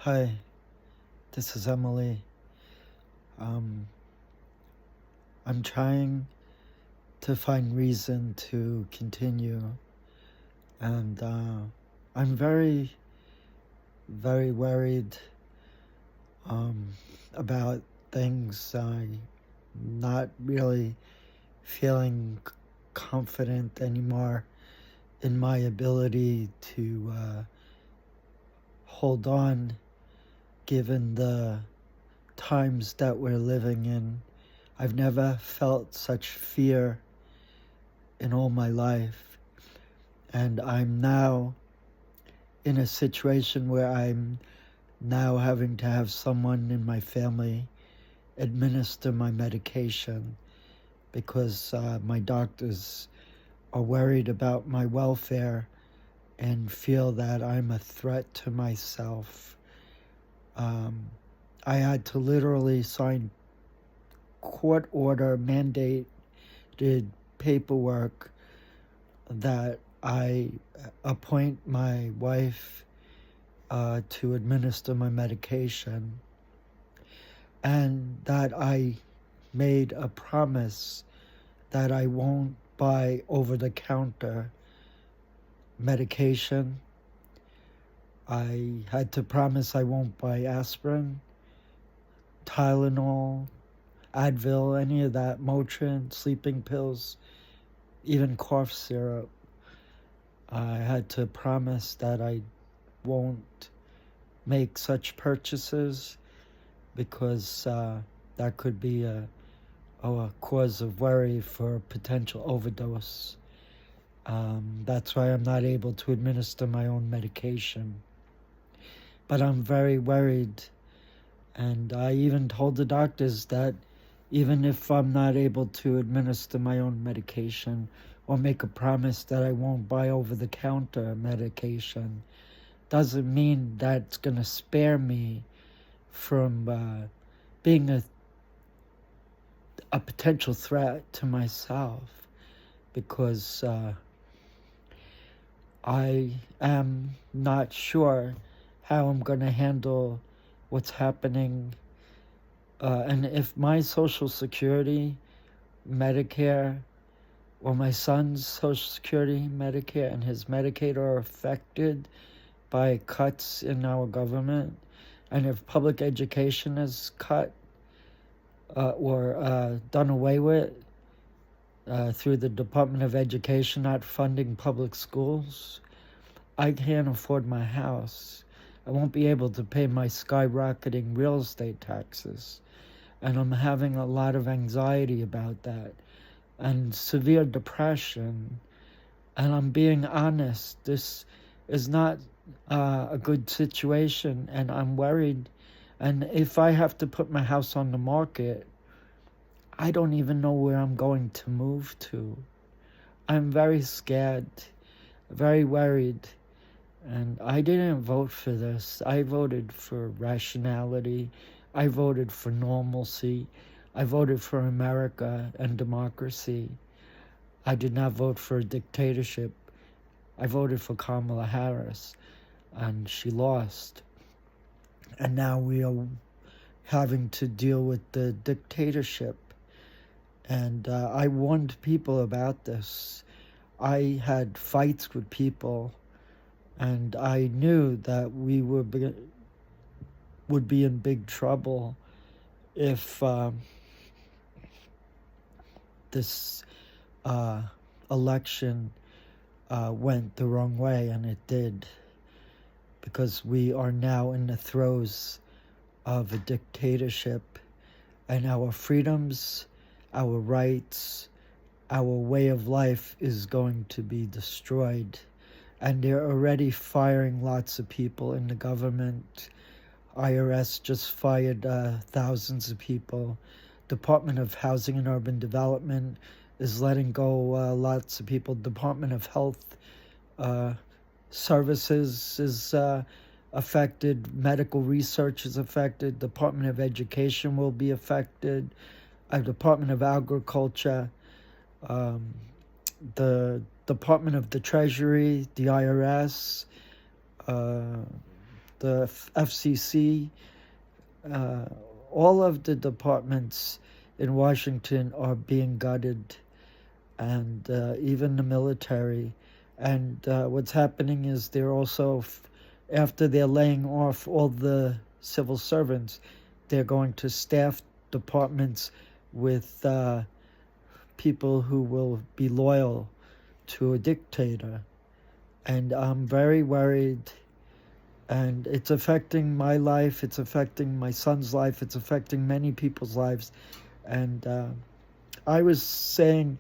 Hi, this is Emily. Um, I'm trying to find reason to continue, and I'm very, very worried um, about things. I'm not really feeling confident anymore in my ability to hold on given the times that we're living in. I've never felt such fear in all my life, and I'm now in a situation where I'm now having to have someone in my family administer my medication because my doctors are worried about my welfare and feel that I'm a threat to myself. I had to literally sign court order mandated paperwork that I appoint my wife to administer my medication, and that I made a promise that I won't buy over-the-counter medication. I had to promise I won't buy aspirin, Tylenol, Advil, any of that, Motrin, sleeping pills, even cough syrup. I had to promise that I won't make such purchases because that could be a cause of worry for potential overdose. That's why I'm not able to administer my own medication. But I'm very worried, and I even told the doctors that even if I'm not able to administer my own medication or make a promise that I won't buy over-the-counter medication, doesn't mean that's going to spare me from being a potential threat to myself, because I am not sure how I'm going to handle what's happening. And if my Social Security, Medicare, or my son's Social Security, Medicare, and his Medicaid are affected by cuts in our government, and if public education is cut or done away with through the Department of Education not funding public schools, I can't afford my house. I won't be able to pay my skyrocketing real estate taxes. And I'm having a lot of anxiety about that and severe depression. And I'm being honest, this is not a good situation, and I'm worried. And if I have to put my house on the market, I don't even know where I'm going to move to. I'm very scared, very worried. And I didn't vote for this. I voted for rationality. I voted for normalcy. I voted for America and democracy. I did not vote for a dictatorship. I voted for Kamala Harris, and she lost. And now we are having to deal with the dictatorship. And I warned people about this. I had fights with people, and I knew that we would be in big trouble if this election went the wrong way, and it did, because we are now in the throes of a dictatorship, and our freedoms, our rights, our way of life is going to be destroyed. And they're already firing lots of people in the government. IRS just fired thousands of people. Department of Housing and Urban Development is letting go lots of people. Department of Health Services is affected. Medical research is affected. Department of Education will be affected. Department of Agriculture, the Department of the Treasury, the IRS, the FCC, uh, all of the departments in Washington are being gutted, and even the military. And what's happening is they're also, after they're laying off all the civil servants, they're going to staff departments with people who will be loyal to a dictator. And I'm very worried, and it's affecting my life, it's affecting my son's life, it's affecting many people's lives. And I was saying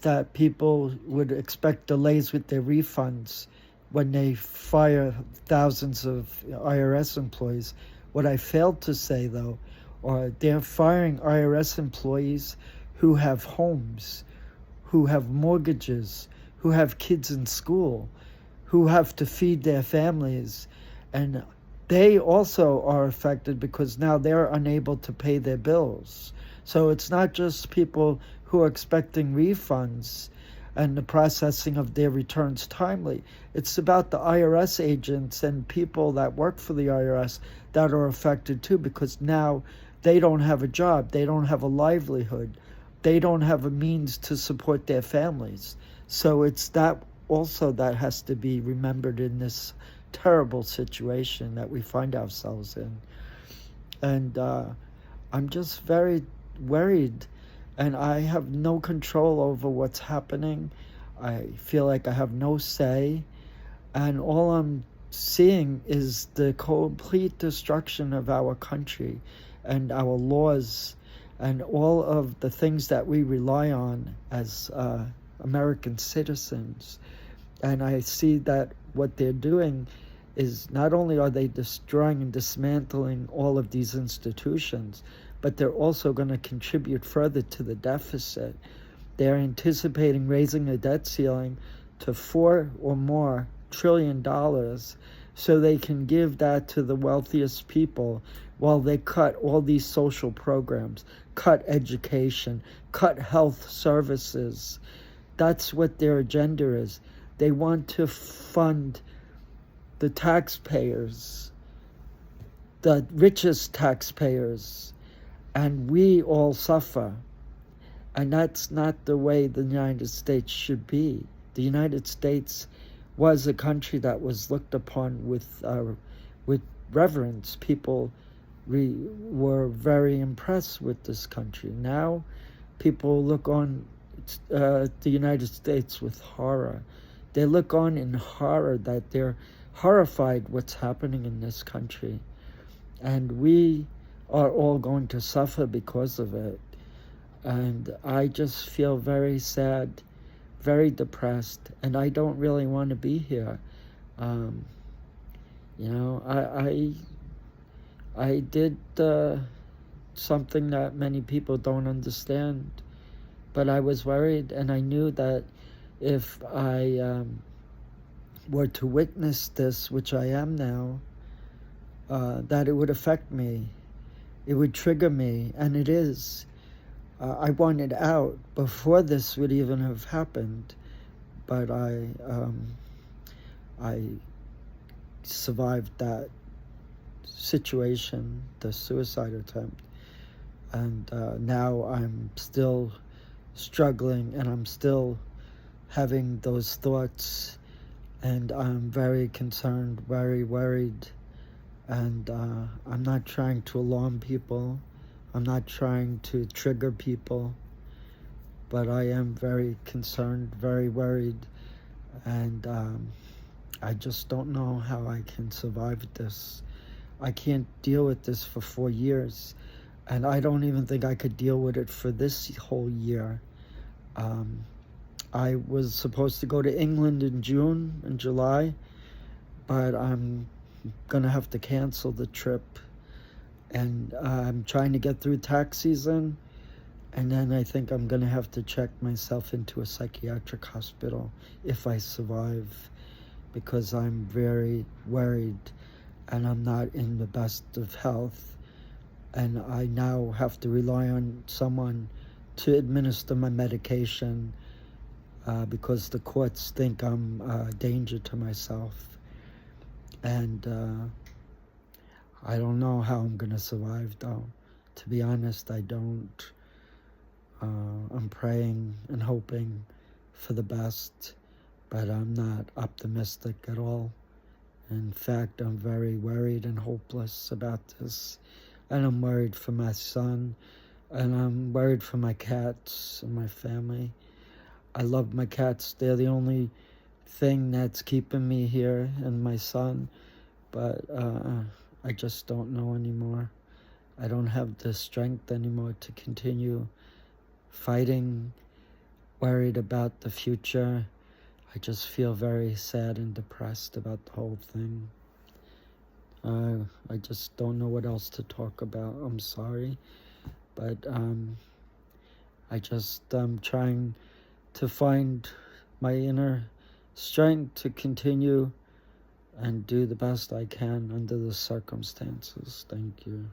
that people would expect delays with their refunds when they fire thousands of IRS employees. What I failed to say, though, are they're firing IRS employees who have homes, who have mortgages, who have kids in school, who have to feed their families. And they also are affected because now they're unable to pay their bills. So it's not just people who are expecting refunds and the processing of their returns timely. It's about the IRS agents and people that work for the IRS that are affected too, because now they don't have a job, they don't have a livelihood, they don't have a means to support their families. So it's that also that has to be remembered in this terrible situation that we find ourselves in. And I'm just very worried, and I have no control over what's happening. I feel like I have no say, and all I'm seeing is the complete destruction of our country and our laws and all of the things that we rely on as American citizens. And I see that what they're doing is not only are they destroying and dismantling all of these institutions, but they're also going to contribute further to the deficit. They're anticipating raising the debt ceiling to $4 or more trillion so they can give that to the wealthiest people while they cut all these social programs, cut education, cut health services. That's what their agenda is. They want to fund the taxpayers, the richest taxpayers, and we all suffer. And that's not the way the United States should be. The United States was a country that was looked upon with reverence. People were very impressed with this country. Now people look on the United States with horror. They look on in horror, that they're horrified what's happening in this country. And we are all going to suffer because of it. And I just feel very sad, very depressed, and I don't really want to be here. I did something that many people don't understand, but I was worried, and I knew that if I were to witness this, which I am now, that it would affect me. It would trigger me, and it is. I wanted out before this would even have happened, but I survived that situation, the suicide attempt, and now I'm still struggling, and I'm still having those thoughts, and I'm very concerned, very worried, and I'm not trying to alarm people. I'm not trying to trigger people, but I am very concerned, very worried, and I just don't know how I can survive this. I can't deal with this for 4 years, and I don't even think I could deal with it for this whole year. I was supposed to go to England in June and July, but I'm gonna have to cancel the trip. And I'm trying to get through tax season, and then I think I'm going to have to check myself into a psychiatric hospital if I survive, because I'm very worried, and I'm not in the best of health, and I now have to rely on someone to administer my medication because the courts think I'm a danger to myself. And I don't know how I'm going to survive, though. To be honest, I don't. I'm praying and hoping for the best, but I'm not optimistic at all. In fact, I'm very worried and hopeless about this. And I'm worried for my son, and I'm worried for my cats and my family. I love my cats. They're the only thing that's keeping me here, and my son, but I just don't know anymore. I don't have the strength anymore to continue fighting, worried about the future. I just feel very sad and depressed about the whole thing. I just don't know what else to talk about. I'm sorry, but I just trying to find my inner strength to continue and do the best I can under the circumstances. Thank you.